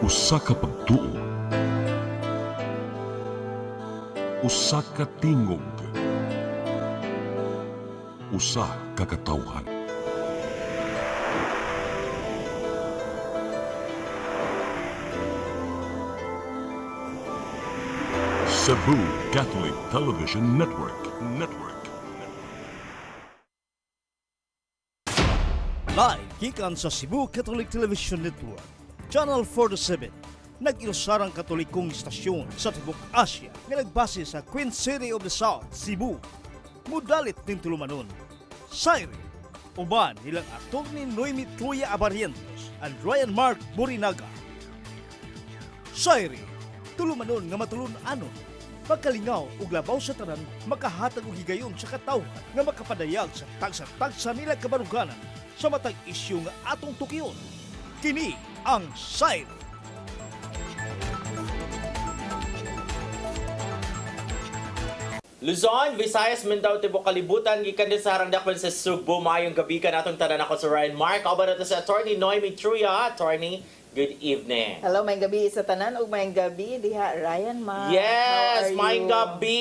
Usa ka pagtuo, usa ka tingog, usa ka katawhan. Cebu Catholic Television Network. Live gikan sa Cebu Catholic Television Network, Channel 47, nag-ilusarang katolikong istasyon sa Tibok Asia nga nagbase sa Queen City of the South, Cebu. Mudalit ning tulumanon, SAYRI, uban nilang Atty. Noemi Truya-Abarientos and Ryan Mark Borinaga. SAYRI, tulumanon nga matulun-anon, pagkalingaw ug labaw sa tanan, makahatag og higayon sa katawhan nga makapadayag sa tagsa-tagsa nila kabaruganan sa matag isyu nga atong tukiyon. Kini ang SAYRI. Luzon, Visayas, Mindanao, Tibok, Kalibutan, gikan din sa harang dakpan sa Cebu. Maayong gabi ka natong tanan ako sa Ryan Mark. Ako ba nato sa Atty. Noemi Truya. Attorney, good evening. Hello, may gabi sa tanan ug may gabi diha Ryan Ma. Yes, How are may you? gabi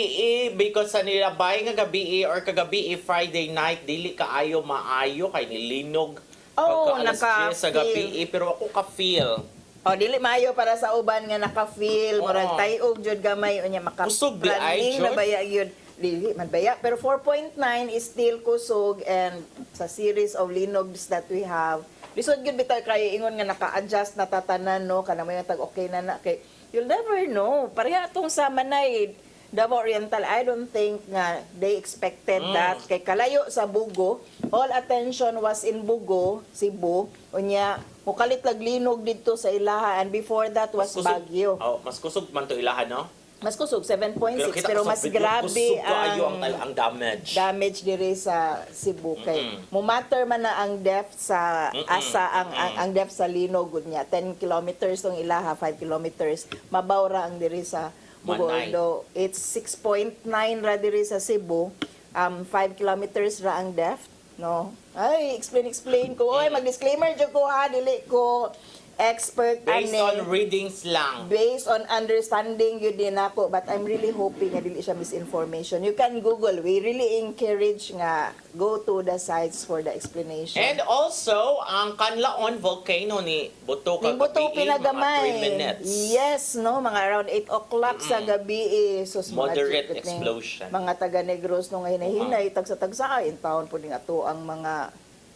because sa nilabay nga gabi or kagabi Friday night, dili kaayo maayo kay nilinog. Oh, pagka alas 10 sa gabi pero ako ka-feel. Oh, dili maayo para sa uban nga naka-feel, Oo. murag tayog jud gamay unya Kusog di ay, maka-planning na Jud? baya gyud. Dili man baya pero 4.9 is still kusog, and sa series of linogs that we have. Lisod gyud bitaw kay ingon nga naka-adjust na tatanan no kana may tag okay na kay you'll never know. Pareha tong sa Manay Davao Oriental, I don't think nga they expected that. Kay kalayo sa Bugo, all attention was in Bugo, Cebu. Unya, mukalit linog dito sa Ilaha, and before that was Baguio. Oh, mas kusog man to ilahan, no? Mas kusog, 7.6, kita pero kusog mas video, grabe kusog kaayo ang ang damage. damage diri sa Cebu. Kay mumatter man na ang depth sa asa, ang depth sa linog niya. 10 kilometers tong Ilaha, 5 kilometers. Mabawra ang diri sa Bugo. Manay. Although it's 6.9 ra diri sa Cebu, 5 kilometers ra ang depth, no? Ay, explain ko. Oy, mag-disclaimer jud ko ha, dili ko expert Based ani. on readings lang. Based on understanding yun din ako, but I'm really hoping nga dili siya misinformation. You can Google. We really encourage nga go to the sites for the explanation. And also, ang Canlaon volcano ni Buto Ning buto kagabi, mga 3 pinagamay. minutes. Yes, no, mga around 8 o'clock sa gabi sus, Moderate mga explosion. Mga taga Negros nung hinahinay tagsa-tagsa in town po ning ato ang mga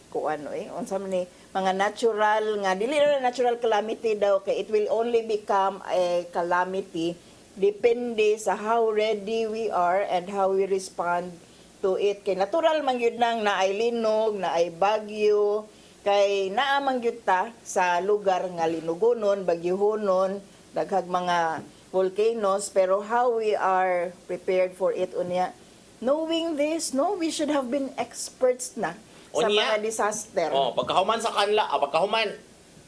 kuano unsa man ni mga natural nga dili na natural calamity daw, kay it will only become a calamity depende sa how ready we are and how we respond to it. Kay natural man gyud nang naay linog, naay bagyo, kay naa man gyud ta sa lugar nga linugonon, bagyohonon, daghag mga volcanoes, pero how we are prepared for it unya. Knowing this, no, we should have been experts na sa Unya, mga disaster. Oh, pagkahuman sa pagkahuman,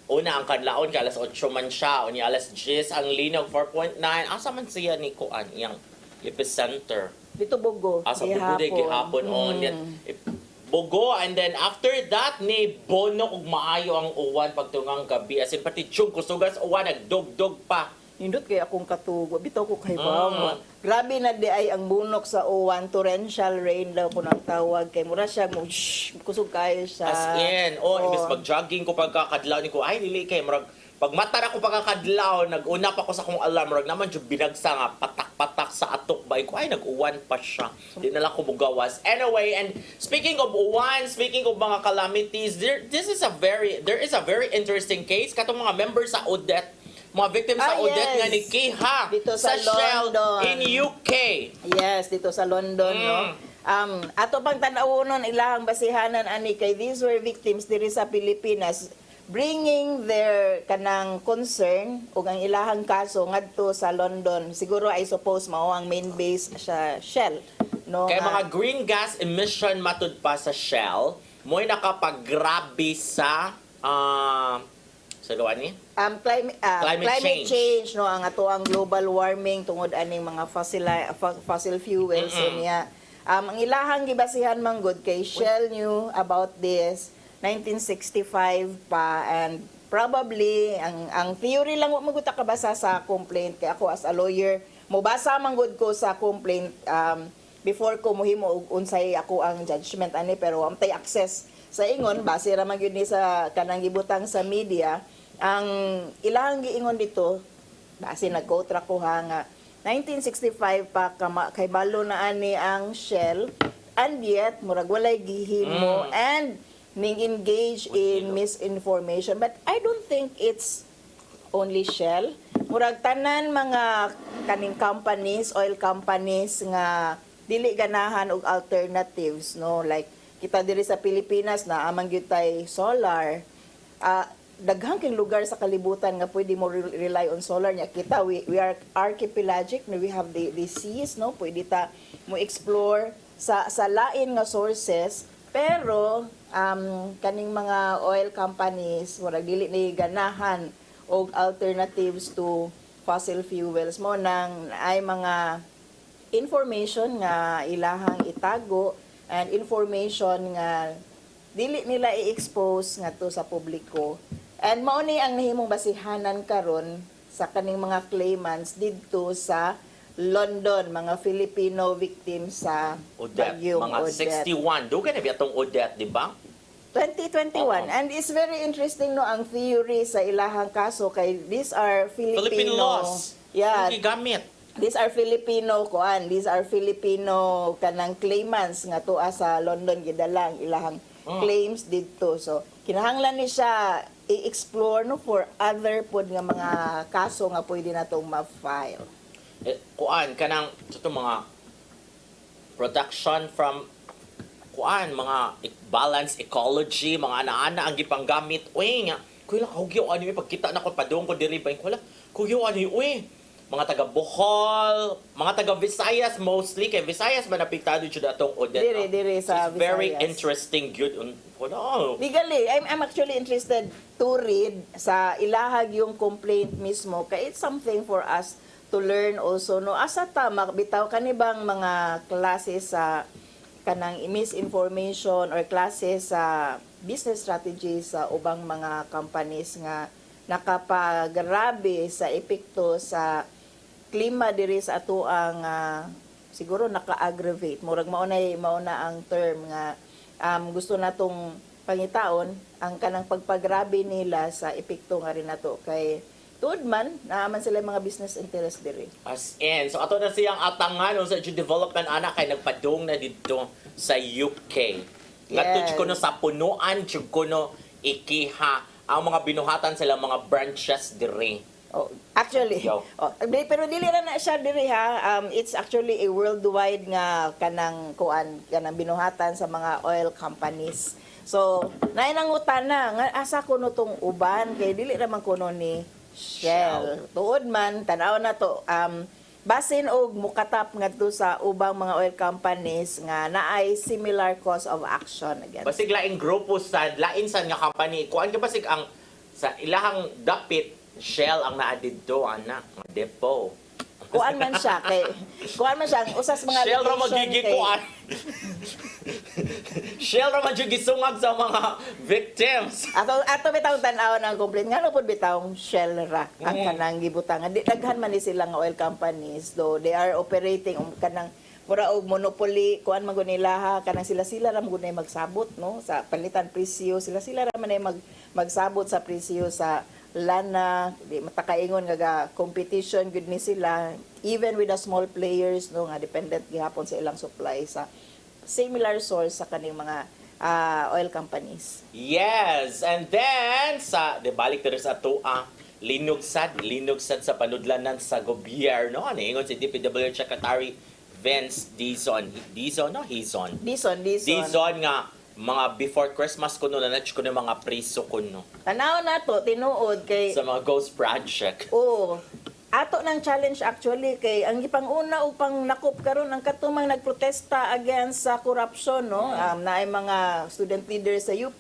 una ang Canlaon kay alas 8 man siya, unya alas 10 ang linog 4.9. Asa man siya ni kuan iyang epicenter? Dito Bugo. Asa Bugo day gihapon on yan. Bugo, and then after that ni bono ug maayo ang uwan pagtungang gabi, as in pati tiyong kusugas uwan nagdog-dog pa. Nindot kay akong katugo. Bitaw ko kay Bang. Grabe na di ay ang bunok sa uwan. Torrential rain daw po ang tawag. Kay mura siya mo, kusog kayo siya. As in, imbes mag-jogging ko pagkakadlaw ni ko, ay dili kay murag pag mata na ko pagkakadlaw, nag-una pa ko sa kong alarm, murag naman jud binagsa nga patak-patak sa atok ba ko, ay nag-uwan pa siya. Di na lang ko mugawas. Anyway, and speaking of uwan, speaking of mga calamities, there is a very interesting case katong mga members sa Odette, mga victims sa Odette nga ni Kiha Dito sa Shell London. in UK. Yes, dito sa London, no? Ato pang tanawonon ilahang basihanan ani kay these were victims diri sa Pilipinas, bringing their kanang concern ug ang ilahang kaso ngadto sa London. Siguro I suppose mao ang main base sa Shell, no? Kay mga green gas emission matud pa sa Shell, mo'y nakapaggrabe sa sa luwan ni? Climate change, no, ang ato ang global warming tungod aning mga fossil fuels niya. Ang ilahang gibasihan man gud kay Shell knew about this 1965 pa, and probably ang theory lang wa maguta ka basa sa complaint kay ako as a lawyer mobasa man gud ko sa complaint before ko mohimo og unsay ako ang judgment ani pero am tay access sa ingon base ra man gyud ni sa kanang gibutang sa media ang ilang giingon dito base nag-quote ra ko ha nga 1965 pa kay balo na ani ang Shell and yet murag walay gihimo and ning engage in misinformation. But I don't think it's only Shell. Murag tanan mga kaning companies, oil companies nga dili ganahan og alternatives, no? Like kita diri sa Pilipinas na amang gyud tay solar. Daghang kang lugar sa kalibutan nga pwede mo rely on solar nya. Kita we are archipelagic, no? We have the seas, no? Pwede ta mo explore sa lain nga sources pero kaning mga oil companies murag dili ni ganahan og alternatives to fossil fuels mo nang ay mga information nga ilahang itago and information nga dili nila i-expose ngadto sa publiko and mao ni ang nahimong basihanan karon sa kaning mga claimants didto sa London, mga Filipino victims sa Odette, bagyong mga Odette. 61. Dugan na ba itong Odette, di ba? 2021. Oo. And it's very interesting no ang theory sa ilahang kaso kay these are Filipino. Philippine laws. Yeah. Yung gigamit. These are Filipino kuan. These are Filipino kanang claimants nga tuwa sa London gidalang ilahang claims didto. So kinahanglan ni siya i-explore no for other pod nga mga kaso nga pwede natong ma-file. Kuan kanang ito mga production from kuan mga balance ecology mga ana-ana ang gipanggamit uy nga kuya kugyo ani pagkita na ko padung ko diri ba kuya kugyo ani uy mga taga Bohol mga taga Visayas mostly kay Visayas man apektado jud atong Odette Diri sa it's very Visayas. interesting good kuno Legally, I'm actually interested to read sa ilahag yung complaint mismo kay it's something for us to learn also no asa ta bitaw kanibang mga klase sa kanang misinformation or klase sa business strategies sa ubang mga companies nga nakapagrabe sa epekto sa klima diri sa ato ang siguro naka-aggravate murag mao na ang term nga gusto natong pangitaon ang kanang pagpagrabe nila sa epekto nga rin nato kay tuod man naaman sila mga business interest diri. as in so ato na siyang atangan sa development anak kay nagpadung na dito sa UK. Ngadto Yes. ko no sa punuan jud ko no ikiha ang mga binuhatan sila mga branches diri. Oh, actually, Yo. pero dili ra na siya diri ha. It's actually a worldwide nga kanang kanang binuhatan sa mga oil companies. So, naay nang utana nga asa ko no tong uban kay dili ra man kuno ni Shell. Tuod man tan-aw na to basin og mukatap ngadto sa ubang mga oil companies nga naay similar cause of action again. Basig laing grupo sa lain sa nga company. Kuan ka basig ang sa ilahang dapit Shell ang naa didto anak nga depo. Kuan man siya kay kuan man siya ang usas mga Shell ra location magigi kay- kuan. Shell ra man jud gisungag sa mga victims. Ato bitaw tan-aw ng complaint ngano pud bitaw Shell ra ang Mm. kanang gibutang. Daghan man ni sila nga oil companies though they are operating kanang mura og monopoly kuan man gud nila ha kanang sila ra man gud na magsabot no sa palitan presyo sila ra man na magsabot sa presyo sa lana di matakaingon nga competition gud ni sila even with the small players no nga dependent gihapon sa ilang supply sa similar source sa kaning mga oil companies. Yes, and then sa balik diri sa atoa linugsad sa panudlanan sa gobyerno ani ingon si DPWH Secretary Vince Dizon nga mga before Christmas kuno na kuno mga priso kuno Tanaw na to tinuod kay sa mga ghost project. Oo. Ato ng challenge actually kay ang gipanguna ug pang nakop karon ang katumang nagprotesta against sa corruption no. Naay mga student leaders sa UP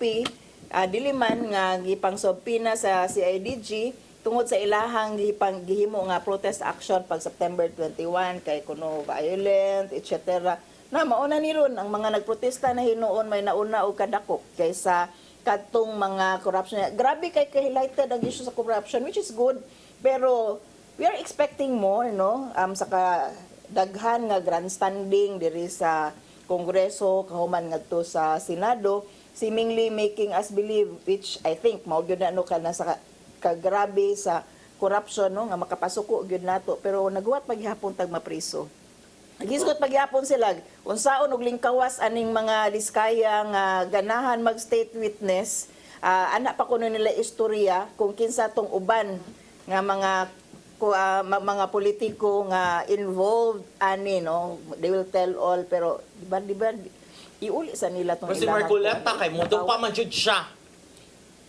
diliman nga gipang subpina sa CIDG tungod sa ilahang gihimo nga protest action pag September 21 kay kuno violent etc. Na mauna ni ron ang mga nagprotesta na hinuon may nauna og kadakop kaysa kadtong mga corruption. Grabe kay highlighted ang issue sa corruption, which is good, pero we are expecting more, no? Saka daghan nga grandstanding diri sa Kongreso, kahuman ngadto sa Senado, seemingly making us believe, which I think mao gyud na kana sa kagrabe sa corruption, no, nga makapasuko gyud nato, pero naghuwat paghihapon tag mapriso. Nagisgot paghihapon sila unsaon og lingkawas aning mga diskaya nga ganahan mag state witness. Ana pa kuno nila istorya kung kinsa tong uban nga mga politiko nga involved ani, no, they will tell all, pero di ba iuli sa nila tong Kasi Marcoleta kay mudo pa man jud siya.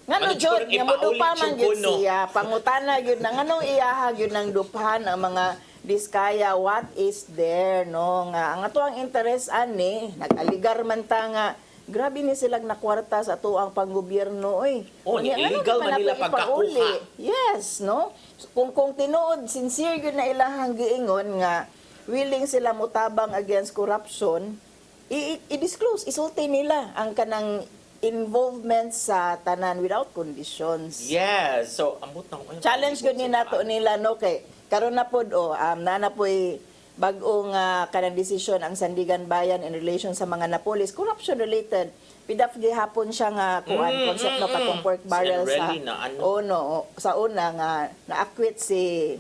Ngano jud nga mudo pa man jud siya, pangutana gyud na nganong iyaha gyud nang dupahan ang mga diskaya, what is there, no, nga ang ato ang interest ani nag-aligar man ta nga grabe ni silang nakwarta sa ato ang panggobyerno, oy. Illegal man nila pagkakuha. Yes, no? Kung tinuod sincere gyud na ilahang giingon nga willing sila mutabang against corruption, i-disclose, isulti nila ang kanang involvement sa tanan without conditions. Yes. So, ambot na ko. Challenge gyud ni nato nila, no, kay karon na pod na po'y bag-ong kanang desisyon ang Sandigan Bayan in relation sa mga napolis corruption related. Pidap gihapon siya nga concept no katong pork barrel sa sa una nga na-acquit si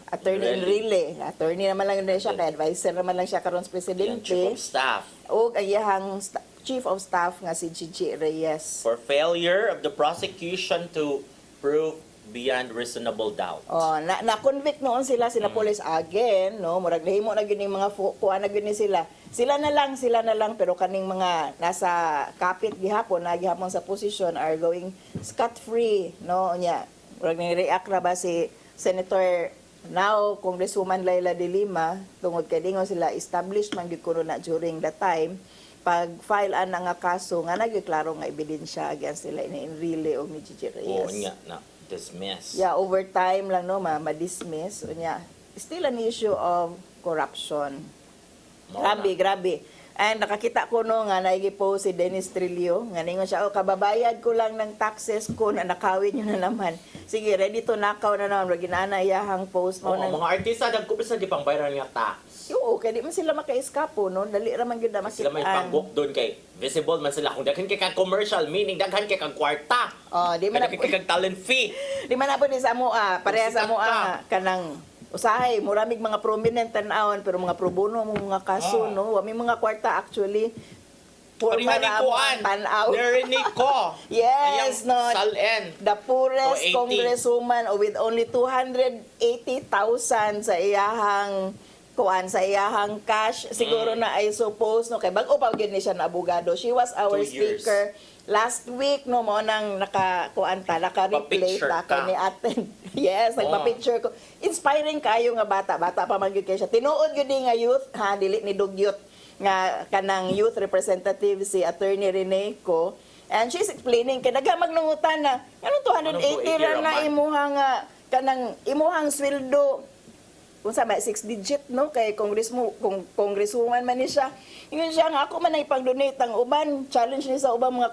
Attorney Enrile. Attorney naman lang yun siya, kay advisor naman lang siya karon sa presidente. Chief of staff. O ang iyang chief of staff nga si Gigi Reyes. For failure of the prosecution to prove beyond reasonable doubt. Na-convict noon sila police again, no, murag nahimo na gyud ning mga kuan na gyud ni sila. Sila na lang pero kaning mga nasa kapit gihapon na gihapon sa position are going scot free, no, nya. Murag ni react ra ba si Senator now Congresswoman Laila de Lima tungod kay dingon sila established man gyud kuno na during that time pag file an nga kaso nga nagiklaro nga ebidensya against nila ni Enrile o ni Gigi Reyes. Na dismiss. Yeah, over time lang, no, ma-dismiss. Still an issue of corruption. Grabe. And nakakita ko no nga naigipost si Dennis Trillo, nga ningon siya, kababayad ko lang ng taxes ko na nakawin nyo na naman. Sige, ready to nakaw na naman. Ginana iyahang post mo. Mga artista, nagkupis na di pang viral nga tax. Oo, kaya di man sila maka-eskapo, no? Dali raman yun na makitaan. Sila may pag-book doon kay visible man sila. Kung daghan kay kag commercial, meaning daghan kay kag kwarta. Di man kay kag talent fee. Di man na po ni sa mua, pareha sa mua, kanang usahay, muramig mga prominent tan-awon pero mga pro bono mo mga kaso, no? Wami mga kwarta actually. Narinig ko. Yes, no. Salen. The poorest congresswoman with only 280,000 sa iyahang cash. Siguro na I suppose, no, kay bago pa gyud ni siya na abogado. She was our speaker last week, no, mo nang naka-replay ta ni Atty. Yes, nagpa-picture ko. Inspiring kayo nga bata pa man gyud kay siya. Tinuod gyud nga youth, dili ni dugyot nga kanang youth representative si Attorney Reneco, and she's explaining kay daghang magnungutan na ano 280 ra na imuhang kanang imuhang sweldo kung sa 6 digit, no, kay congresswoman man ni siya. Ingon siya nga ako man ay pag-donate ang uban, challenge ni sa ubang mga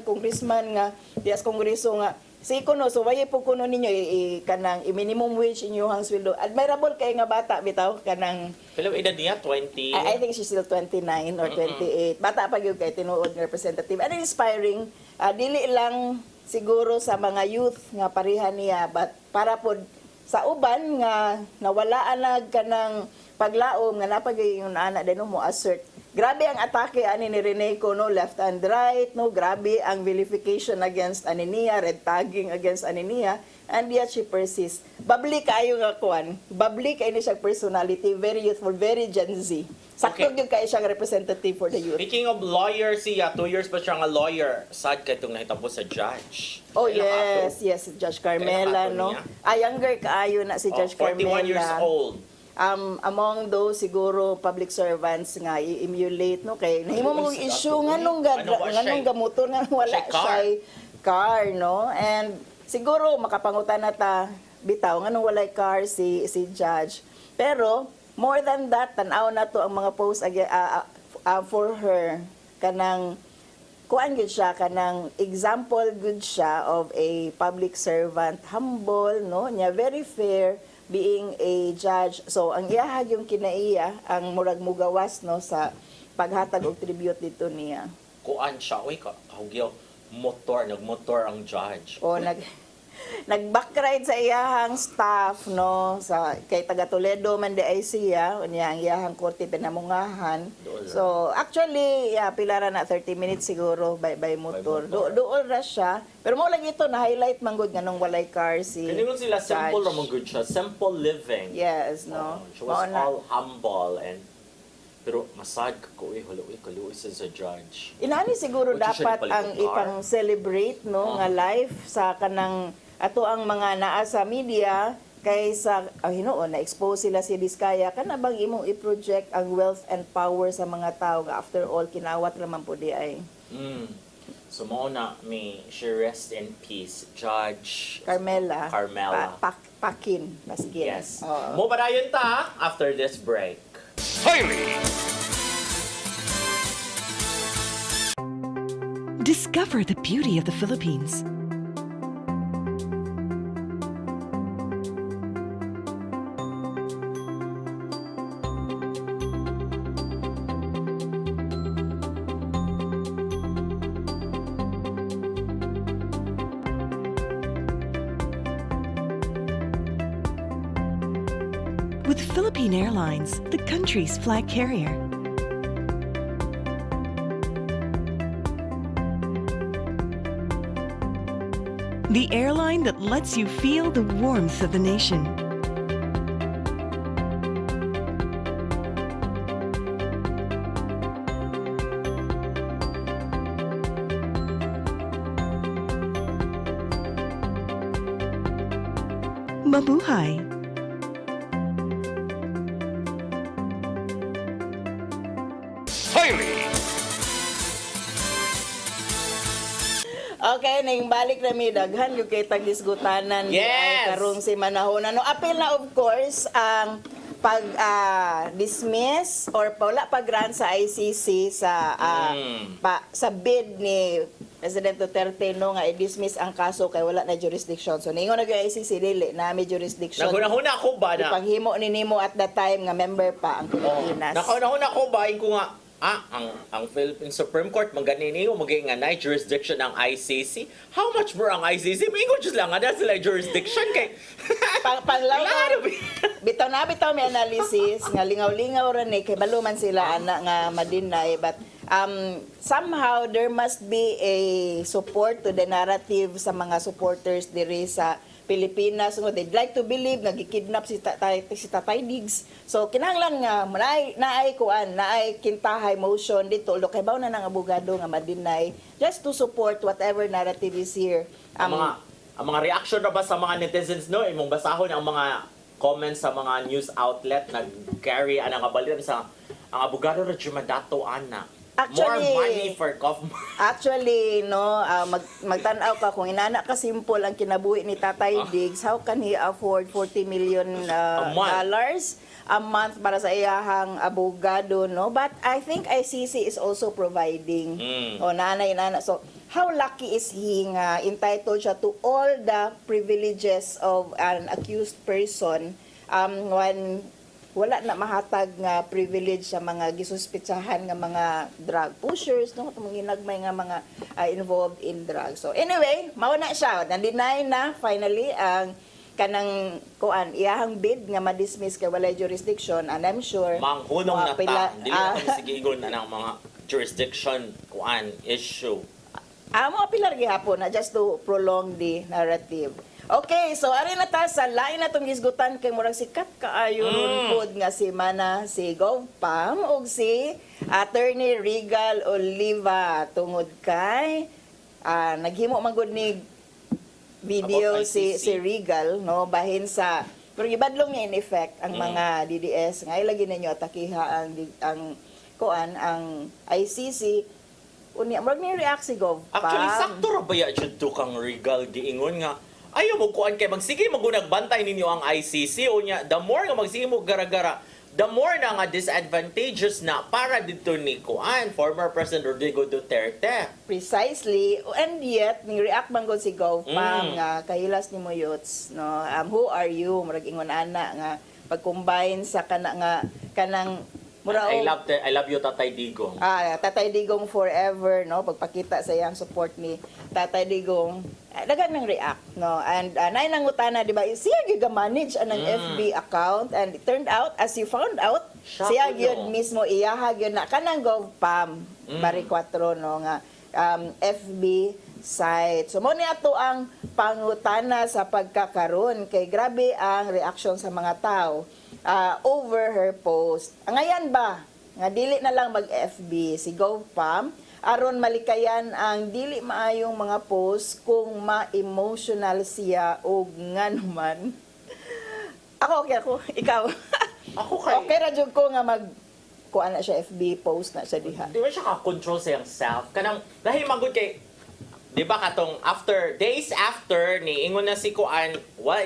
congressman nga dias kongreso nga siko no, so why po kuno ninyo kanang minimum wage inyo hang sweldo. Admirable kay nga bata bitaw kanang Pero edad niya 20. I think she's still 29 or 28. Bata pa gyud kay tinuod nga representative. And inspiring, dili lang siguro sa mga youth nga pareha niya, but para pod sa uban nga nawalaan na kanang paglaom nga napagay yung anak din mo assert. Grabe ang atake ani ni Reneco, no, left and right, no, grabe ang vilification against ani niya, red tagging against ani niya, and yet she persists. Babli kayo nga kuan, babli kay ni siya personality, very youthful, very Gen Z. Sakto gyud kay siya representative for the youth. Speaking of lawyer, 2 years pa siya nga lawyer. Sad kay itong nahitabo sa judge. Oh yes, Judge Carmela, no. Younger kaayo na si Judge 41 Carmela. years old. Among those siguro public servants nga i-emulate, no, kay nahimo mong issue nganong gamotor nga wala siya car, no, and siguro makapangutan na ta bitaw nganong walay car si judge, pero more than that tan-aw na to ang mga posts for her kanang kuan gud siya kanang example good siya of a public servant, humble, no, nya very fair being a judge. So ang iyahag yung kinaiya ang murag mugawas no sa paghatag og tribute dito niya. Kuan siya, uy, kahugyaw, nagmotor ang judge. O nag-backride sa iyahang staff no sa kay taga Toledo man di ay siya unya ang iyahang korte pinamungahan. So actually pila ra na 30 minutes siguro by motor. Dool ra siya. Pero mo lang ito na highlight man gud nganong walay car si. Kaningon sila simple ra man gud siya, simple living. Yes, no. She was all humble and pero masad ko kaluoy sa judge. Inani siguro Wala siya dapat nagpalit ang ng car. ipang celebrate no nga life sa kanang ato ang mga naa sa media kaysa Hinoon na expose sila si Diskaya kana bang imong i-project ang wealth and power sa mga tao nga after all kinawat raman po di ay. So mo na she rest in peace, Judge Carmela. Pakin maskin. Yes. Oo. Mo padayon ta after this break. SAYRI! Discover the beauty of the Philippines. With Philippine Airlines, the country's flag carrier. The airline that lets you feel the warmth of the nation. Mabuhay! SAYRI! Okay, ning balik na mi daghan yung kay tagdisgutanan Yes! ay karong si manahon. No, apil na of course ang pag dismiss or wala pa grant sa ICC sa sa bid ni President Duterte no nga i-dismiss ang kaso kay wala na jurisdiction. So ningon na gyud ICC dili na may jurisdiction. Naghuna-huna ako ba na? Ipanghimo ni nimo at that time nga member pa ang Pilipinas. Nakauna-huna ako ba ko nga ang Philippine Supreme Court magganiniyo maging nga na jurisdiction ang ICC. How much more ang ICC? Mingo just lang ada sila jurisdiction kay Panglaw bitaw may analysis nga lingaw-lingaw ra ni kay baluman sila ana nga madinay but somehow there must be a support to the narrative sa mga supporters diri sa Pilipinas. So, they'd like to believe nga gikidnap si Tatay Diggs. So kinahanglan nga naay kintahay motion dito lo kay baw na nang abogado nga madinay just to support whatever narrative is here. ang mga reaction na ba sa mga netizens no imong basahon ang mga comments sa mga news outlet nag-carry ana nga balita sa ang abogado ra Jumadato ana. More money for Kaufman. Actually, no, magtanaw ka kung inana ka simple ang kinabuhi ni Tatay Diggs, how can he afford 40 million dollars a month para sa iyahang abogado, no? But I think ICC is also providing. O nanay. So, how lucky is he nga entitled siya to all the privileges of an accused person when wala na mahatag nga privilege sa mga gisuspitsahan nga mga drug pushers no mga ginagmay nga mga involved in drugs. So anyway, mao na siya na-deny na finally ang kanang iyahang bid nga ma-dismiss kay walay jurisdiction and I'm sure Manghunong na ta. Dili na kami sigigon na ng mga jurisdiction issue. Mga pilar gihapon na just to prolong the narrative. Okay, so ari na ta sa lain na tong gisgutan kay murag sikat kaayo pod nga si Gov Pam ug si Attorney Regal Oliva tungod kay naghimo man gud ni video si Regal no bahin sa pero gibadlong niya in effect ang mga DDS nga ilagi ninyo atakiha ang ICC unya murag ni react si Gov Pam. Actually sakto ra ba ya jud kang Regal giingon nga ayaw mo kuan kay magsige magunag bantay ninyo ang ICC o nya the more nga magsige mo gara-gara the more na nga disadvantageous na para dito ni Kuan, former President Rodrigo Duterte. Precisely, and yet ni react man gud si Gov Pam nga kahilas ni mo youths, no, who are you, murag ingon ana nga pag-combine sa kanang mura I love you, Tatay Digong. Tatay Digong forever, no, pagpakita sa iyang support ni Tatay Digong, dagan nang react, no, and nay nangutana, di ba, siya gyud manage anang FB account, and it turned out, as you found out, siya gyud mismo iyaha gyud na kanang Gov Pam bari 4, no, nga FB site. So mo ni ato ang pangutana sa pagkakaron kay grabe ang reaction sa mga tao over her post. Ngayon ba nga dili na lang mag-FB si Gov Pam aron malikayan ang dili maayong mga post kung ma-emotional siya o nga naman. Ako, ikaw. Ako kay Okay ra jud ko nga kuha na siya FB post na siya diha. Di ba siya ka-control sa iyang self? Kanang, dahil magod kay, di ba katong days after, ni ingon na si Kuan,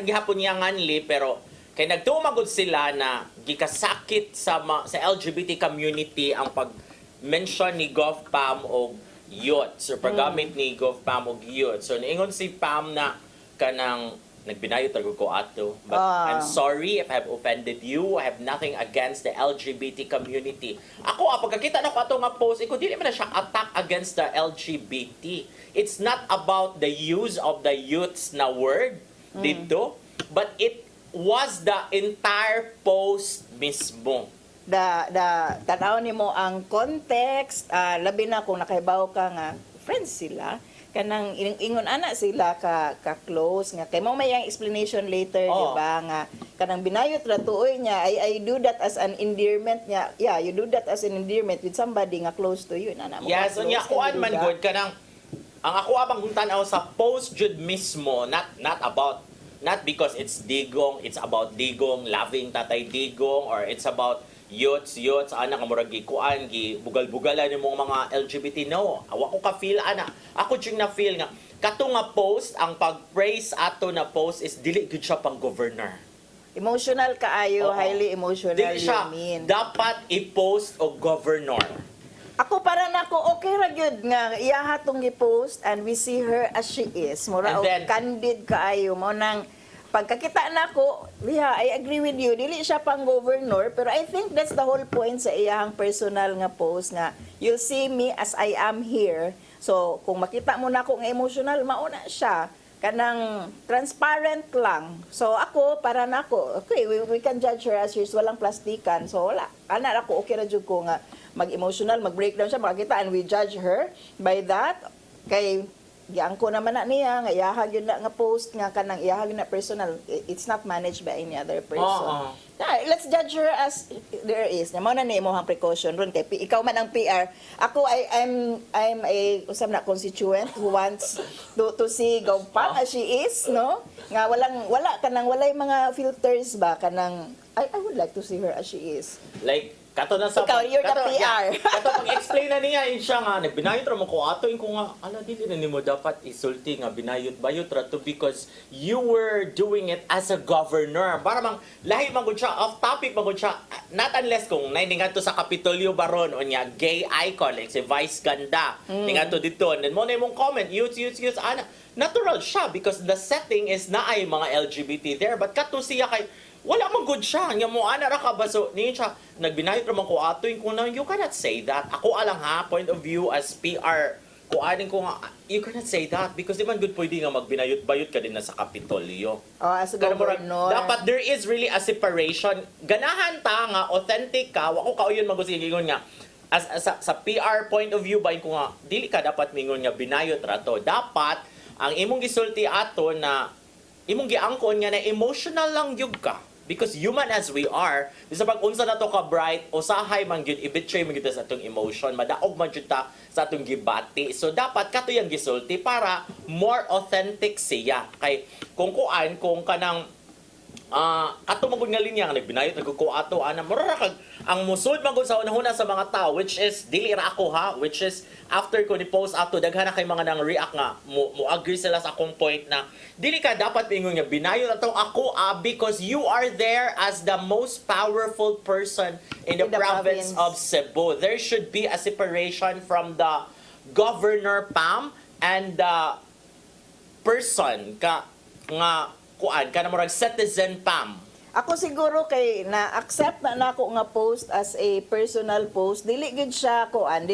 gihapon niya nganli, pero kay nagtumagod sila na gikasakit sa LGBT community ang pag-mention ni Gov Pam o youth. So, paggamit ni Gov Pam o youth. So, niingon si Pam na kanang, nagbinayo talaga ko ato. But I'm sorry if I have offended you. I have nothing against the LGBT community. Ako, pagkakita na ko ato nga post, dili man na siya attack against the LGBT. It's not about the use of the youths na word dito, but it was the entire post mismo. Tanaw nimo ang context, labi na kung nakahibaw ka nga friends sila, kanang ingon ana sila ka close nga kay mo may ang explanation later, di ba, nga kanang binayot ra tuoy niya, I do that as an endearment niya. Yeah, you do that as an endearment with somebody nga close to you. Nana mo. Yes, unya kuan man good kanang ang ako abang kung tanaw sa post jud mismo, not because it's Digong, it's about Digong loving Tatay Digong, or it's about youths ana ka murag gikuan bugal-bugalan yung mga LGBT. No, awa ko ka feel ana, ako jing na feel nga kato nga post, ang pag-praise ato na post is dili gud siya pang governor, emotional kaayo. Highly emotional, dili siya you mean dapat i-post o governor. Ako para nako okay ra gyud nga iyaha tong gi-post and we see her as she is, mura og candid kaayo mo nang pagkakita nako, I agree with you, dili siya pang governor, pero I think that's the whole point sa iyang personal nga post nga you'll see me as I am here. So kung makita mo nako nga emotional, mauna siya kanang transparent lang. So ako para nako, okay, we can judge her as she's walang plastikan. So wala, ana ako okay ra jud ko nga mag-emotional, mag-breakdown siya, makakita, and we judge her by that. Kay giangko naman na niya nga iyahag yun na nga post nga kanang iyahag yun na personal, it's not managed by any other person. Let's judge her as there is. Mo na ni imong precaution ron kay ikaw man ang PR. Ako I'm a usab na constituent who wants to see Gov Pam as she is, no? Nga wala kanang walay mga filters ba kanang I would like to see her as she is. Like kato na sa Ikaw, you're the PR. Kato pag-explain na niya siya nga nagbinayot ra mo ko ato ko nga ala dili na nimo dapat isulti nga binayot-bayot ra to because you were doing it as a governor. Para mang lahi man gud siya, off topic man gud siya, not unless kung naingat to sa Kapitolyo baron o niya gay icon like si Vice Ganda. Ningadto dito and then mo na imong comment youth ana natural siya because the setting is na ay mga LGBT there, but kato siya kay wala man good siya. Nga mo, ana ra ka ba? So, niyo siya, nagbinayot naman ko ato yung kuna, you cannot say that. Ako alang ha, point of view as PR, kuanin ko nga, you cannot say that because di man good pwede nga magbinayot-bayot ka din na sa Kapitolyo. As a governor. Dapat there is really a separation. Ganahan ta nga, authentic ka, wako ka yun magusigingon nga, sa PR point of view, bain ko nga, dili ka dapat mingon nga binayot ra to. Dapat, ang imong gisulti ato na, imong giangkon nga na emotional lang yug ka. Because human as we are, sa pag-unsa na to ka bright, usahay man gyud i-betray man gyud sa atong emotion, madaog man gyud ta sa atong gibati. So dapat kato yang gisulti para more authentic siya. Kay kung kanang kato magud nga linya nga nagbinayot nagkuko ato ana mura kag ang musud man gud sa unahuna sa mga tao, which is dili ra ako ha, which is after ko ni post ato daghan na kay mga nang react nga mo agree sila sa akong point na dili ka dapat ingon nga binayo atong ako because you are there as the most powerful person in the province of Cebu. There should be a separation from the governor Pam and the person ka nga kuan ka na murag citizen Pam. Ako siguro kay na-accept na nako nga post as a personal post. Dili gud siya kuan.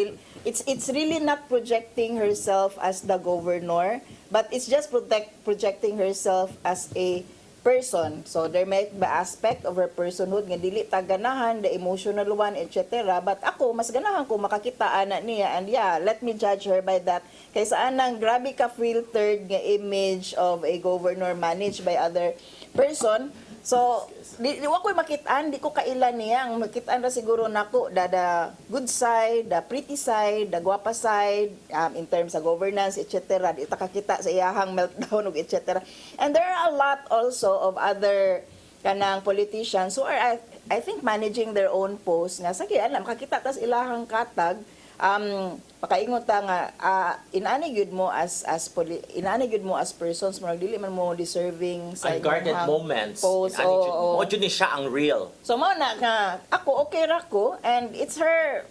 It's really not projecting herself as the governor, but it's just projecting herself as a person. So there might be aspect of her personhood nga dili ta ganahan, the emotional one, etc. But ako mas ganahan ko makakita ana niya, and yeah, let me judge her by that. Kaysa anang grabe ka filtered nga image of a governor managed by other person. So, di ko makitaan, di ko kailan niya. Ang makitaan na siguro nako, the good side, the pretty side, the guwapa side, in terms of governance, etc. Di takakita sa iyahang meltdown, etc. And there are a lot also of other kanang politicians who are, I think, managing their own posts. Nga, sige, alam, makakita tas ilahang katag, pakaingon ta nga inaani gyud mo as persons mo dili man mo deserving sa unguarded moments post mo jud ni siya ang real. So mao na nga ako okay ra ko, and it's her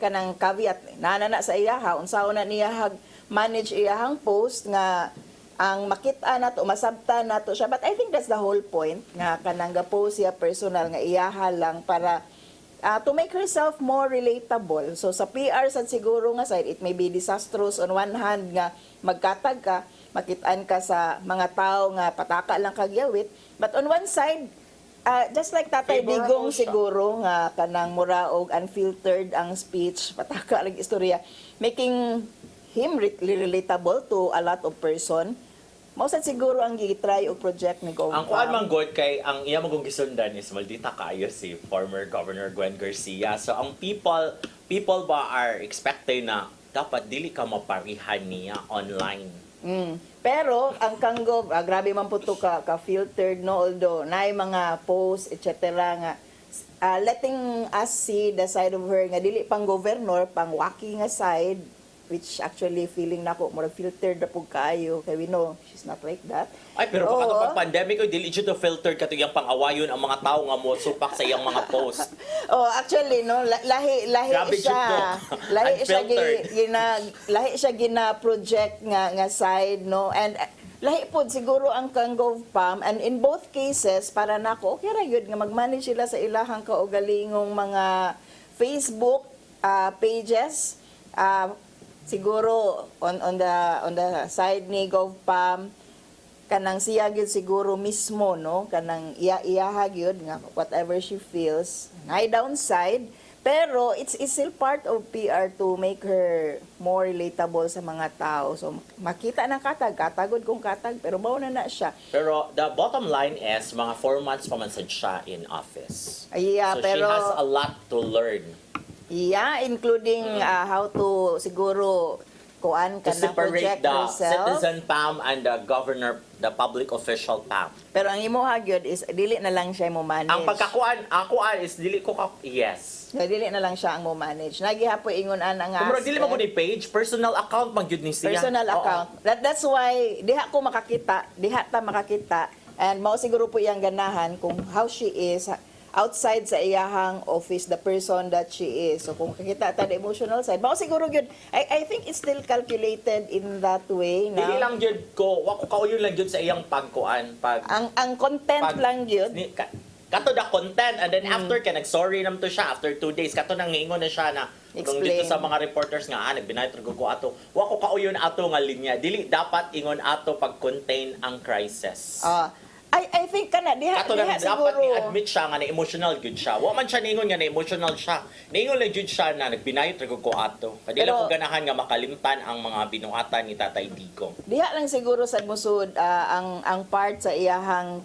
kanang caveat na sa iyaha unsaon na niya manage iyahang post nga ang makita nato masabta nato siya, but I think that's the whole point nga kanang ga-post siya personal nga iyaha lang para to make herself more relatable. So sa PR sad siguro nga side, it may be disastrous on one hand nga magkatag ka, makitaan ka sa mga tao nga pataka lang kagyawit, but on one side, just like Tatay Digong siguro nga kanang mura og unfiltered ang speech, pataka lang istorya, making him relatable to a lot of person. Mausad siguro ang gi-try o project ni Gov. Ang kuan man god kay ang iya magong gisundan is maldita kaayo si former Governor Gwen Garcia. So ang people ba are expecting na dapat dili ka maparihan niya online. Pero ang kanggov, grabe man po to ka filtered no, although naay mga posts etc. nga letting us see the side of her nga dili pang governor, pang waki nga side, which actually feeling nako more filtered na pug kaayo kay we know she's not like that. Ay pero pag pandemic oy dili to filtered kato yang pang-awayon ang mga tawo nga mo supak sa iyang mga post. Actually no, lahi siya gina project nga side no, and lahi pod siguro ang kanggov Pam, and in both cases para nako okay ra gyud nga mag-manage sila sa ilahang kaugalingong mga Facebook pages. Siguro on the side ni Gov Pam kanang siya gyud siguro mismo no, kanang iyaha gyud nga whatever she feels na downside, pero it's still part of PR to make her more relatable sa mga tao. So makita ng katagod kung katag, pero mao na siya. Pero the bottom line is mga 4 months pa man sad siya in office. Yeah, so pero she has a lot to learn. Yeah, including how to siguro kuan To ka na separate project the herself. citizen Pam and the governor, the public official Pam. Pero ang imo hagyod is dili na lang siya mo manage. Ang pagkakuan, is dili ko yes. Dili na lang siya ang mo manage. Nagihapo ingon ana nga. Kumura dili mo ko ni page, personal account man gyud ni siya. Personal account. That's why diha ta makakita, and mao siguro po iyang ganahan kung how she is outside sa iyahang office, the person that she is. So kung kakita ta the emotional side, mao siguro gyud I think it's still calculated in that way na Dili lang gyud ko, wa ko kauyon lang gyud sa iyang pagkuan, ang content lang gyud. Kato the content, and then after ka nag-sorry nam to siya after 2 days, kato nang ingon na siya na kung dito sa mga reporters nga nagbinay ko ato, wa ko kauyon ato nga linya, dili dapat ingon ato pag-contain ang crisis. I think kana diha dapat siguro ni-admit siya nga na emotional gyud siya. Wa man siya ningon nga na emotional siya. Ningon lang gyud siya na nagbinayot ra ko ato. Kadila ko ganahan nga makalimtan ang mga binuhatan ni Tatay Digong. Diha lang siguro sa musud ang part sa iyahang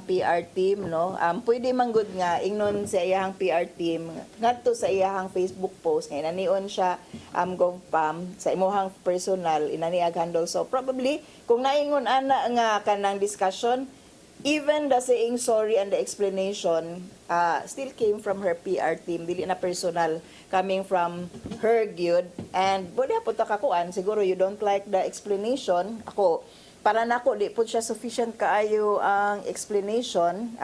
PR team no. Pwede man gud nga ingnon sa iyahang PR team ngadto sa iyahang Facebook post nga inanion siya Gov Pam sa imuhang personal inaniag handle. So probably kung naingon ana nga kanang discussion, even the saying sorry and the explanation still came from her PR team, dili na personal coming from her gyud. And budi po ta kakuan, siguro you don't like the explanation. Ako para nako di po siya sufficient kaayo ang explanation.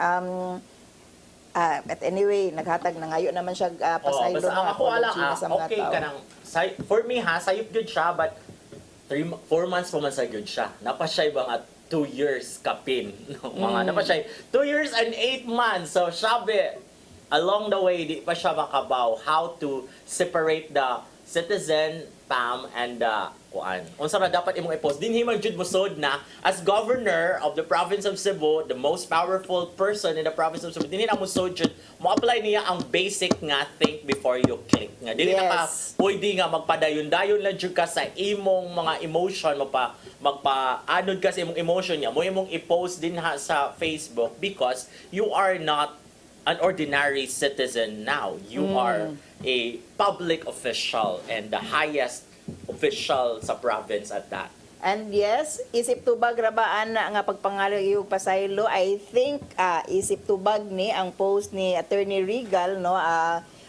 But anyway, naghatag na ngayon naman siya pasaylo basta ang ng ako ala, apology sa mga okay tao. ka nang, for me ha, sayop good siya, but 4 months pa man sa good siya. Napa siya ibang at 2 years kapin. No, mga napa siya 2 years and 8 months. So sabi, along the way, di pa siya makabaw how to separate the citizen, Pam, and the kuan. Unsa ra dapat imong i-post? Dinhi man jud mosod na as governor of the province of Cebu, the most powerful person in the province of Cebu. Dinhi na mosod jud mo apply niya ang basic nga think before you click. Nga dili na ka Yes. pwede nga magpadayon-dayon lang jud ka sa imong mga emotion magpa-anod ka sa imong emotion niya. Mo imong i-post din ha sa Facebook because you are not an ordinary citizen now. You are a public official and the highest official sa province at that. And yes, isip tubag rabaan na nga pagpangalan yung pasaylo. I think isip tubag ni ang post ni Attorney Regal no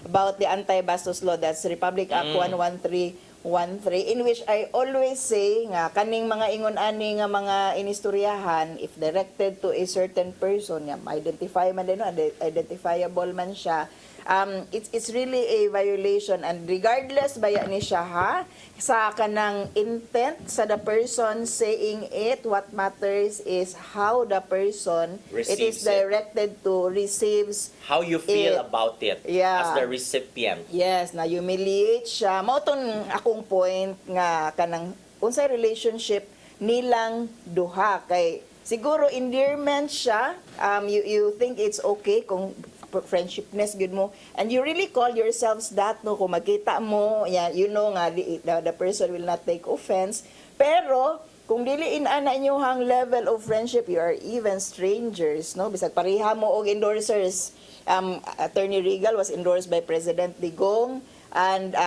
about the anti-bastos law, that's Republic Act 11313, in which I always say nga kaning mga ingon-ani nga mga inistoryahan, if directed to a certain person, nga identify man din, no, identifiable man siya, it's really a violation, and regardless baya ni siya sa kanang intent sa the person saying it, what matters is how the person it is Receives it. directed to receives How you feel it. about it Yeah. as the recipient. Yes, na humiliate siya. Mao tong akong point nga kanang unsay relationship nilang duha kay siguro endearment siya. You think it's okay kung friendshipness good mo, and you really call yourselves that no, kung makita mo you know nga the person will not take offense, pero kung dili inana inyohang level of friendship, you are even strangers no, bisag pareha mo og endorsers. Attorney Regal was endorsed by President Digong, and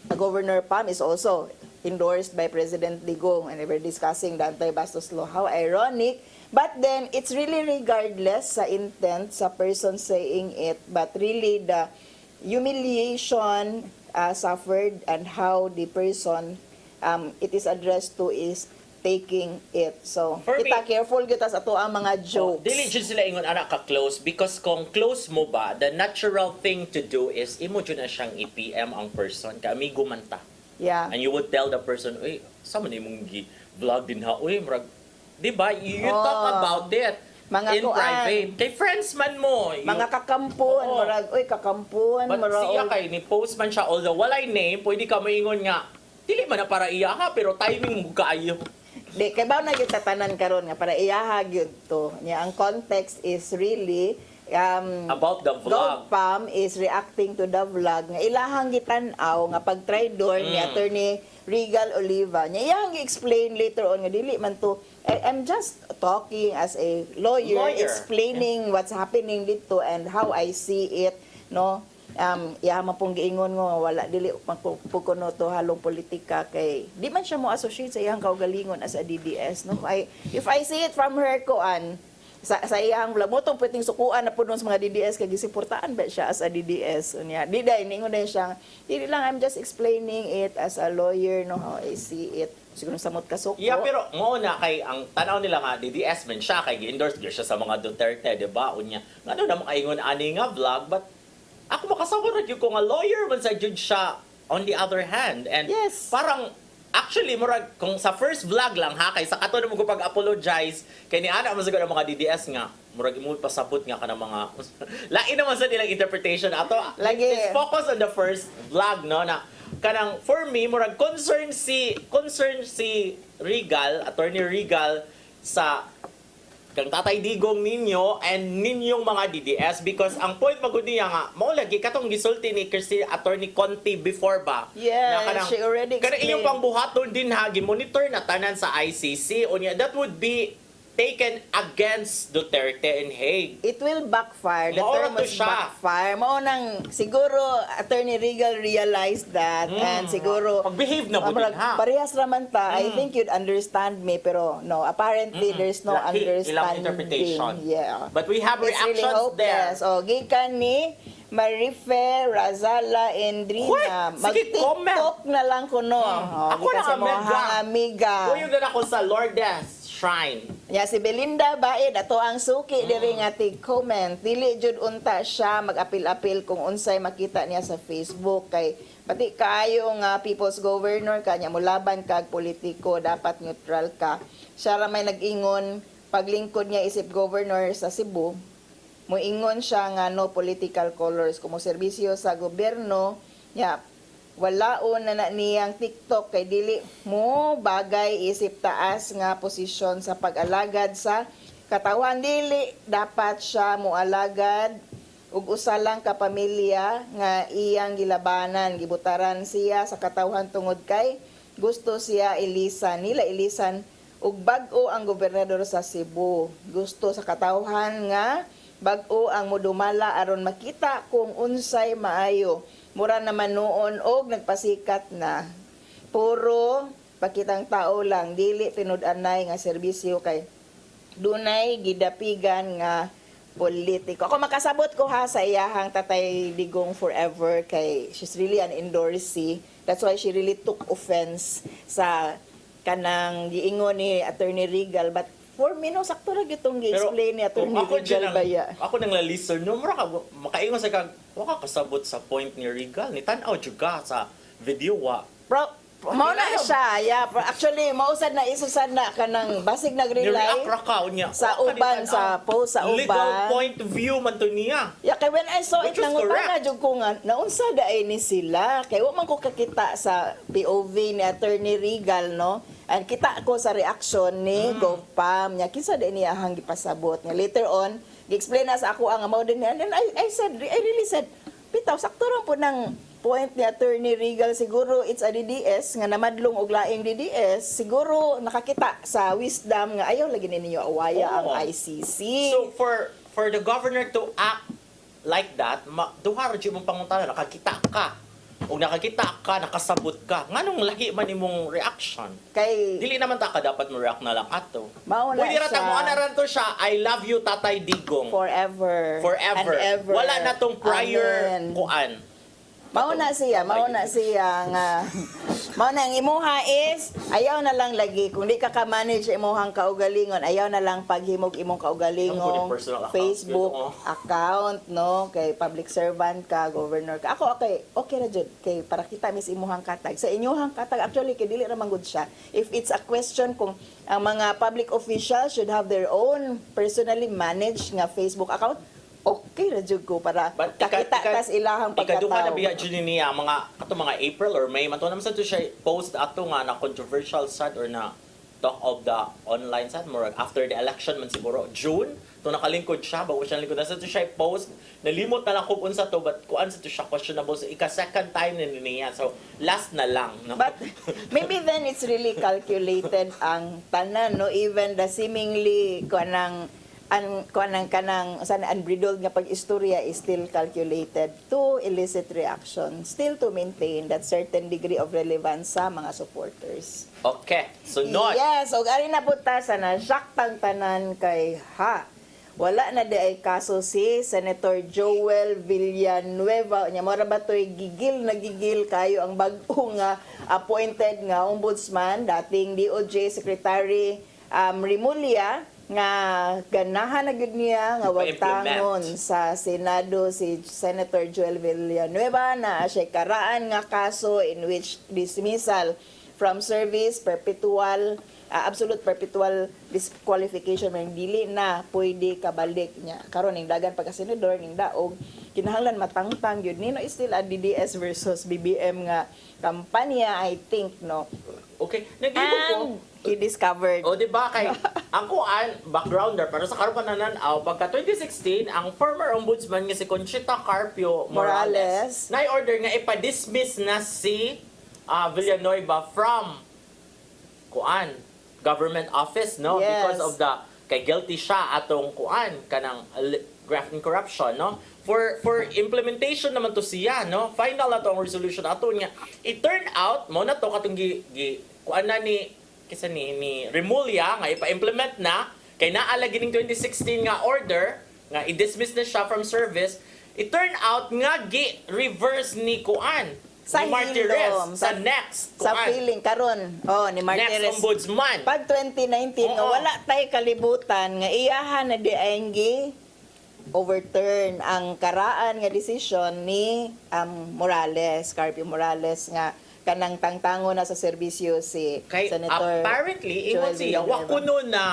Governor Pam is also endorsed by President Digong, and they were discussing the anti-bastos law. How ironic. But then, it's really regardless sa intent sa person saying it, but really the humiliation suffered and how the person it is addressed to is taking it. So, For kita me, careful kita sa ato ang mga jokes. Dili jud sila ingon anak ka close because kung close mo ba, the natural thing to do is imo jud na siyang i-PM ang person ka amigo man ta. Yeah. And you would tell the person, "Uy, sa man imong vlog din ha? Uy, murag di ba? You talk about it Mga in kuan. private. Kay friends man mo. Mga kakampon, Oo. marag, uy, kakampon, But siya kay ni post man siya, although walay name, pwede ka maingon nga, dili man na para iya ha, pero timing mo kaayo. Di, kay ba na yung tatanan karon nga, para iyahag yun to. Nya, ang context is really, About the vlog. Pam is reacting to the vlog nga ilahang gitanaw nga pag-trydor ni Attorney Regal Oliva. Nya iyahang gi-explain later on nga dili man to. I'm just talking as a lawyer. Explaining what's happening dito and how I see it, no. Iya man pong giingon nga wala dili magpukuno to halong politika kay di man siya mo associate sa iyang kaugalingon as a DDS, no. If I see it from her koan sa iyang vlog mo tong pwedeng sukuan na punon sa mga DDS kay gisuportaan ba siya as a DDS unya di day ningon day siya dili lang, I'm just explaining it as a lawyer, no, how I see it. Siguro samot ka suko. Yeah, pero mo na kay ang tanaw nila nga DDS man siya kay gi-endorse gyud siya sa mga Duterte, di ba? Unya, ngano na makaingon ani nga vlog, but ako makasabot gyud ko nga lawyer man sa jud siya on the other hand. And Yes. parang actually murag kung sa first vlog lang ha kay sa kato na mo ko pag-apologize kay ni ana man siguro ang mga DDS nga murag mo pasabot nga ka ng mga lain naman sa nilang interpretation ato. Lagi. Let's focus on the first vlog no na kanang for me murag concern si Regal, Attorney Regal sa kang Tatay Digong ninyo and ninyong mga DDS because ang point magud niya nga mao lagi katong gisulti ni Attorney Conti before ba Yes, she already kanang explained. inyong pangbuhaton din ha gimonitor na tanan sa ICC unya that would be taken against Duterte in Hague. It will backfire. The Maura term to was siya. backfire. Maunang siguro Attorney Regal realized that and siguro Pag-behave na budin, ha? parehas raman ta. I think you'd understand me pero no, apparently there's no Ilang understanding. interpretation. Yeah. But we have It's really reactions there. hopeless. O, gikan ni Marife, Razala, Endrina. Sige, Mag-TikTok na lang ko no. Ako Gikan na sa mga amiga. amiga. Kuyog na ako sa Lourdes Shrine. Ya si Belinda baid ato ang suki diri nga tig-comment. Dili jud unta siya mag-apil-apil kung unsay makita niya sa Facebook kay pati kaayo nga people's governor kanya mulaban kag politiko dapat neutral ka. Siya ra may nag-ingon paglingkod niya isip governor sa Cebu. Moingon siya nga no political colors kumo serbisyo sa gobyerno. Ya walaon na niyang TikTok kay dili mo bagay isip taas nga posisyon sa pag-alagad sa katawan. Dili dapat siya moalagad ug usa lang ka pamilya nga iyang gilabanan, gibutaran siya sa katawhan tungod kay gusto siya ilisan ug bag-o ang gobernador sa Cebu. Gusto sa katawhan nga bag-o ang mudumala aron makita kung unsay maayo. Mura naman noon og nagpasikat na puro pakitang tao lang dili tinud-anay nga serbisyo kay dunay gidapigan nga politiko. Ako makasabot ko ha sa iyahang Tatay Digong forever kay she's really an endorsee. That's why she really took offense sa kanang giingon ni Attorney Regal, but for me no sakto ra gyud gi-explain ni Attorney Regal baya. Ako nang la-listen no, mura ka makaingon sa kag wa ka kasabot sa point ni Regal ni tan-aw jud ka sa video wa. Mao na siya, yeah. Actually, mausad na isusad na kanang basig nag-rely Ni-react ra ka unya. sa Wa ka uban, ni tan-aw. sa post sa uban. Legal point of view man to niya. Yeah, kay when I saw it, Which was nangutana correct. jud ko nga, naunsa daay ni sila. Kay wa man ko kakita sa POV ni Attorney Regal, no? And kita ko sa reaction ni GovPam niya, kinsa daay niya ahang gipasabot niya. Later on, gi-explain na sa ako ang amount din niya. And then I really said, bitaw, sakto rin po ng point ni Attorney Regal, siguro it's a DDS nga namadlong og laing DDS, siguro nakakita sa wisdom nga ayaw lagi ninyo awaya ang Oo. ICC. So for the governor to act like that, duha ra jud mong pangutana, nakakita ka. O nakakita ka, nakasabot ka. Nganong lahi man imong reaction? Kay Dili naman ta ka dapat mo react na lang ato. Mauna Pwede ra ta siya. mo anaran to siya, I love you Tatay Digong. forever Forever. and ever. Wala na tong prior Amen. kuan. Mauna siya nga mauna ang imuha is ayaw na lang lagi kung di ka manage imuhang kaugalingon, ayaw na lang paghimog imong Ang kaugalingong personal account, Facebook yun, oh. account, no, kay public servant ka, governor ka. Ako okay ra jud kay para kita mis imuhang katag. Sa inyuhang katag actually kay dili ra man gud siya. If it's a question kung ang mga public officials should have their own personally managed nga Facebook account, okay ra jud ko para But kakita tas ilahang ikaduha na pagkatao. biya jud niya mga April or May man to naman sa to siya post ato nga na controversial sad or na talk of the online sad more after the election man siguro June to nakalingkod siya bago siya lingkod na sa to siya post nalimot na lang kung unsa to but kuan sa to siya questionable sa second time na niya so last na lang no? But maybe then it's really calculated ang tanan, no, even the seemingly kanang unbridled nga pag-istorya is still calculated to elicit reaction, still to maintain that certain degree of relevance sa mga supporters. Okay, sunod. Yes, og ari na punta sa nasaktang tanan kay wala na di ay kaso si Senator Joel Villanueva. Nya mora ba to'y gigil kayo ang bag-o nga appointed nga ombudsman, dating DOJ Secretary Rimulya, nga ganahan na gud niya nga wagtangon sa Senado si Senator Joel Villanueva na siya karaan nga kaso in which dismissal from service, absolute perpetual disqualification man dili na pwede kabalik niya karon ning dagan pagka-senador ning daog kinahanglan matangtang gyud nino is still a DDS versus BBM nga kampanya, I think, no. Okay, nag-ibo ko. He discovered. O di ba kay ang kuan backgrounder para sa karon pananaw pagka 2016 ang former ombudsman nga si Conchita Carpio Morales na-order nga ipa-dismiss na si Villanueva from kuan government office no Yes. because of the kay guilty siya atong kuan kanang graft and corruption, no? For implementation naman to siya, no? Final na to ang resolution ato niya. It turned out mo na to katong kuan na ni kisa ni Remulla nga ipa-implement na kay naala gining 2016 nga order nga i-dismiss na siya from service. It turned out nga reverse ni kuan Sa ni Martires hilom, sa next sa kuan. feeling karon ni Martires Next ombudsman. pag 2019 nga Oo. wala tay kalibutan nga iyahan na di ay overturn ang karaan nga desisyon ni Carpio Morales nga kanang tangtango na sa serbisyo si Kay Senator apparently Joel ingon siya Villanueva. wa kuno na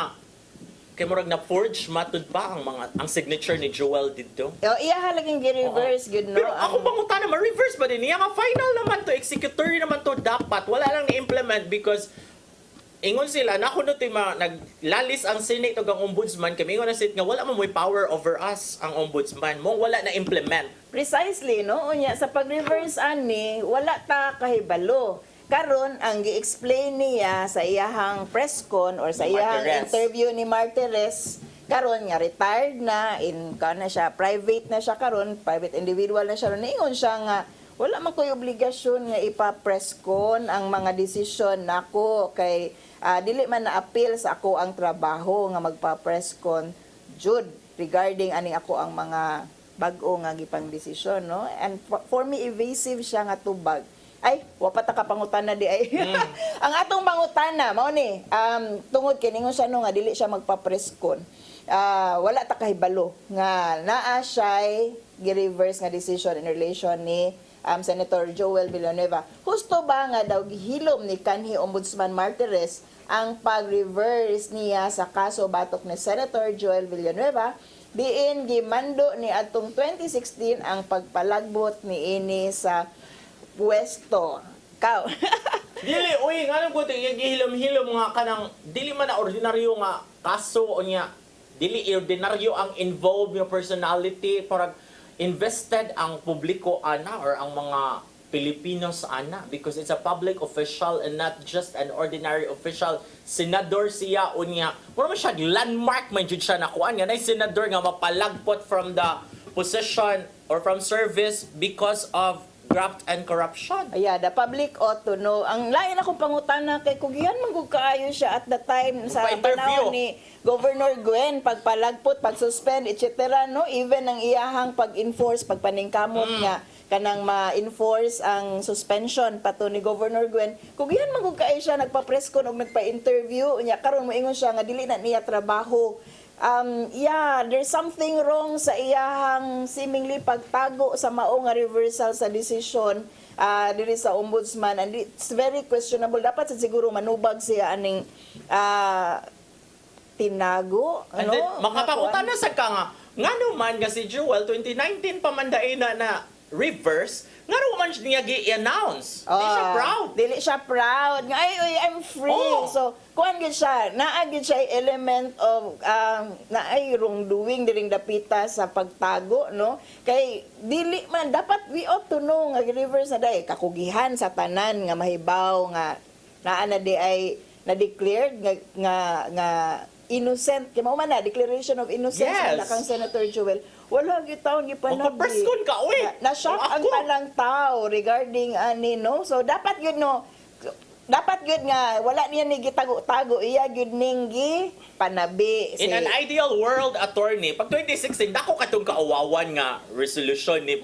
kay murag na forge matud ba ang signature ni Joel didto. Iyahan laging gi-reverse good no. Pero ako pangutana ma-reverse ba din niya nga final naman to, executory naman to dapat wala lang ni-implement because ingon sila na kuno naglalis ang Senate ug ang ombudsman kami ingon na sit nga wala man mo'y power over us ang ombudsman mo wala na implement. Precisely, no? Unya, sa pag-reverse ani, wala ta kahibalo. Karon ang gi-explain niya sa iyahang press con or sa Ni iyahang Martires. interview ni Martires, karon nga retired na, na siya, private na siya karon, private individual na siya. Ningon siya nga, wala man ko'y obligasyon nga ipa-press con ang mga desisyon nako kay dili man na-appeal sa ako ang trabaho nga magpa-press con jud regarding ani ako ang mga bag-o nga gipang desisyon, no? And for me evasive siya nga tubag. Ay, wapat ka pangutana di ay. Ang atong pangutana mao ni tungod kay ningon siya no nga dili siya magpa-press con. Wala ta kahibalo nga naa siya gi-reverse nga decision in relation ni Senator Joel Villanueva. Husto ba nga daw gihilom ni kanhi Ombudsman Martires ang pag-reverse niya sa kaso batok ni Senator Joel Villanueva diin gimando ni atong 2016 ang pagpalagbot ni ini sa pwesto. Kaw. Dili uy nganong ko ting gihilom-hilom nga kanang dili man na ordinaryo nga kaso o niya dili ordinaryo ang involved yung personality parang invested ang publiko ana or ang mga Pilipinos ana because it's a public official and not just an ordinary official. Senador siya unya. Mura man siya landmark man jud siya nakuan nga nay senador nga mapalagpot from the position or from service because of graft and corruption. The public ought to know. Ang lain akong pangutana kay kugihan man gud kaayo siya at the time sa Pa-interview. panahon ni Governor Gwen pagpalagpot, pag-suspend, etc. No, even ang iyahang pag-enforce, pagpaningkamot nga kanang ma-enforce ang suspension pato ni Governor Gwen. Kugihan man gud kaayo siya nagpa-press con og nagpa-interview unya karon moingon siya nga dili na niya trabaho. There's something wrong sa iyahang seemingly pagtago sa mao nga reversal sa decision diri sa ombudsman and it's very questionable. Dapat sa siguro manubag siya aning tinago And then makapakutan na sa ka nga ngano man nga si Joel 2019 pamandain na reverse ngano man niya gi-announce. Di siya proud. Dili siya proud. Nga, ay, I'm free. Oh. So, kuhan gid siya. Naagid siya element of naay wrongdoing diring dapita sa pagtago, no? Kay dili man dapat we ought to know nga reverse na day kakugihan sa tanan nga mahibaw nga naa na di ay na-declared nga innocent. Kaya mo man na, declaration of innocence Yes. na kang Senator Joel. Wala gitaon gipanabi. Makapress con ka, uy. Na-shock ang Ako. tanang tao regarding ani, no? So, dapat yun, no? Dapat yun nga, wala niya ni gitago-tago. Iya yun ninggi panabi. In an ideal world, attorney, pag 2016, dako katong kaawawan nga resolution ni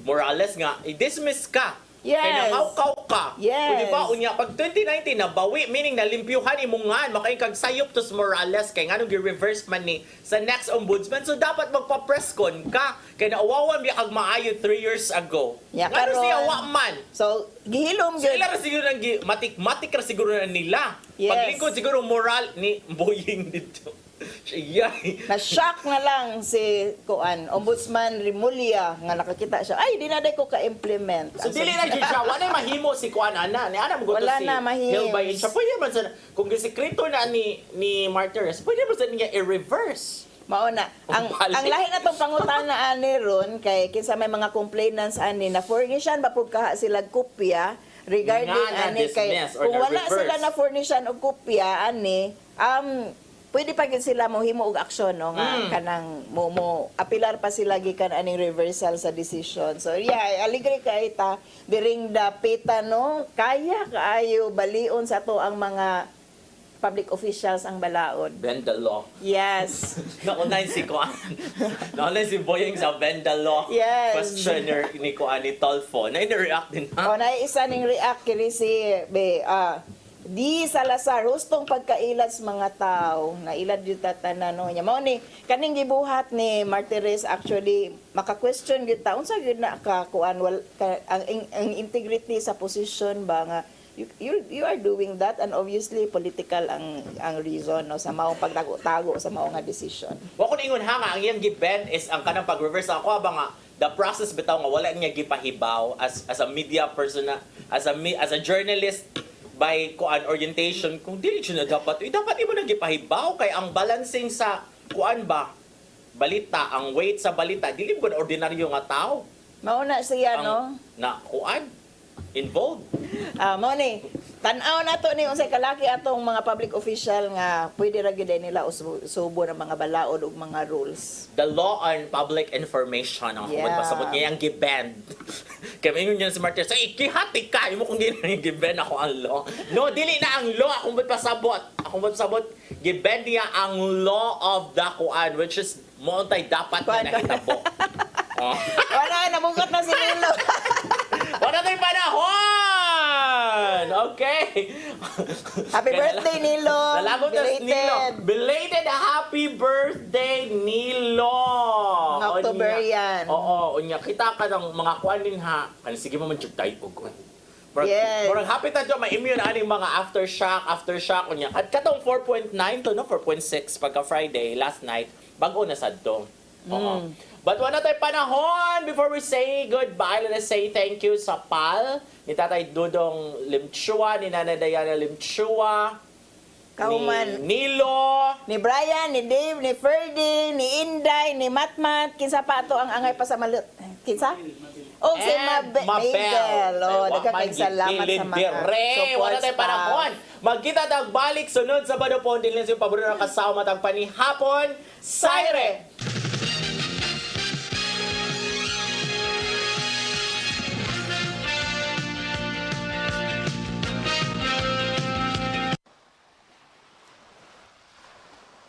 Morales nga, i-dismiss ka. Yes. Kaya nakaukaw ka. Yes. O diba, unya, pag 2019, nabawi, meaning nalimpyuhan imungan, makaikag sayop to Morales, kaya nga nung reverse man ni sa next ombudsman, so dapat magpa-press con ka. Kaya nauwawan biya kag maayo 3 years ago. Yeah, Nga karon. siya wa man. So, gihilom So, yun. ila ra siguro nang matik ra siguro na nila. Yes. Paglingkod siguro moral ni Boying dito. Siya. Na-shock na lang si Ombudsman Remulla nga nakakita siya. Ay, di na day ko ka-implement. So dili na jud siya, wala mahimo si kuan ana. Ni ana mo Wala si na mahimo. Hilbay siya. Pwede man sa kung gisekreto na ni Martires, pwede man sa niya i-reverse. Mauna. Ang lahi na itong pangutana ani ron, kay kinsa may mga complainants ani, na furnishan ba po kaha sila kopya regarding Nga ani, kay na-dismiss or kung wala na-reverse. sila na furnishan og kopya ani, pwede pa gid sila mohimo og aksyon no nga kanang mo apilar pa sila gikan aning reversal sa decision. So yeah, aligre kay ta during the pita no kaya kaayo balion sa to ang mga public officials ang balaod. Bend the law. Yes. Naunay si Kuan. Naunay si Boyeng sa bend the law. Yes. Questioner ni Kuan ni Tolfo. Na-react din ha? O na isa ning react kini si Di Salazar hustong pagkailat sa mga tao na ilad yung tatanan no nya mao ni kaning gibuhat ni Martires actually maka-question gyud ta unsa gyud na ka kuan ang integrity sa position ba nga you are doing that and obviously political ang reason no sa maong pagtago-tago sa maong nga decision. Wa ko ningon ha nga ang iyang gi-bend is ang kanang pag-reverse ako ba nga the process bitaw nga wala niya gipahibaw as a media person as a journalist by kuan orientation kung dili siya na dapat imo na gipahibaw kay ang balancing sa kuan ba balita ang weight sa balita dili ko ordinaryo nga tao Mao na siya ang, no. na kuan involved. Mao ni tan-aw nato ni unsay kalaki atong mga public official nga pwede ra gyud nila subo ng mga balaod ug mga rules. The law on public information ang Yeah. pasabot niya ang gi-bend. Kaya ingon niya si Martin, so ikihati ka mo kung dili na gi-bend ako ang law. No, dili na ang law akong pasabot. Akong pasabot gi-bend niya ang law of the kuan which is mo untay dapat na nahitabo. Oh. Wala nabugot na si Nilo. Wala tayong panahon! Okay. Happy birthday Nilo. Nalagot na si Nilo. Belated happy birthday, Nilo! October yan. Oo, unya. Kita ka ng mga kuan din ha. Ano, sige mo man chuk tayo po. Yes. Murag happy tayo, may immune aning mga aftershock, unya. At katong 4.9 to, no? 4.6 pagka Friday, last night, bago na sad to. Oo. But wala tayo panahon. Before we say goodbye, let us say thank you sa PAL, ni Tatay Dudong Limchua, ni Nanay Diana Limchua, Kauman. ni Nilo, Ni Brian, ni Dave, ni Ferdy, ni Inday, ni Matmat, kinsa pa ato ang angay pa sa malut. Kinsa? Oh, si Mabel. Oh, daghang salamat sa mga support wala tayo panahon. Magkita tag balik sunod sa Sabado po din lang sa paborito ng kasama tag panihapon. SAYRI!